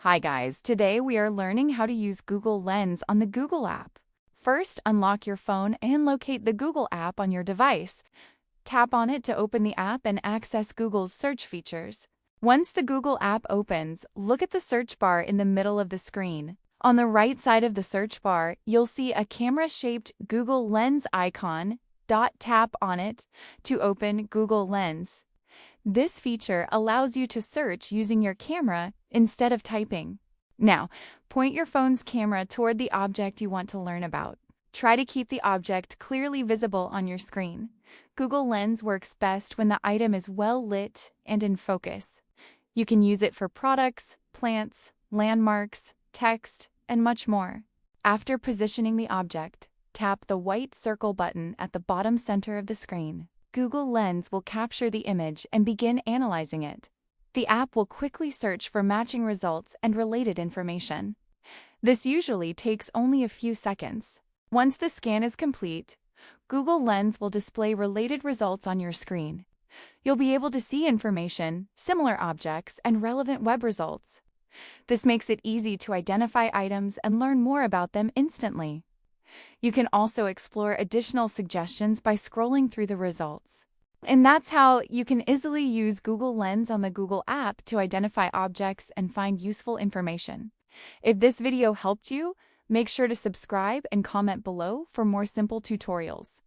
Hi guys, today we are learning how to use Google Lens on the Google app. First, unlock your phone and locate the Google app on your device. Tap on it to open the app and access Google's search features. Once the Google app opens, look at the search bar in the middle of the screen. On the right side of the search bar, you'll see a camera-shaped Google Lens icon. Tap on it to open Google Lens. This feature allows you to search using your camera instead of typing. Now, point your phone's camera toward the object you want to learn about. Try to keep the object clearly visible on your screen. Google Lens works best when the item is well lit and in focus. You can use it for products, plants, landmarks, text, and much more. After positioning the object, tap the white circle button at the bottom center of the screen. Google Lens will capture the image and begin analyzing it. The app will quickly search for matching results and related information. This usually takes only a few seconds. Once the scan is complete, Google Lens will display related results on your screen. You'll be able to see information, similar objects, and relevant web results. This makes it easy to identify items and learn more about them instantly. You can also explore additional suggestions by scrolling through the results. And that's how you can easily use Google Lens on the Google app to identify objects and find useful information. If this video helped you, make sure to subscribe and comment below for more simple tutorials.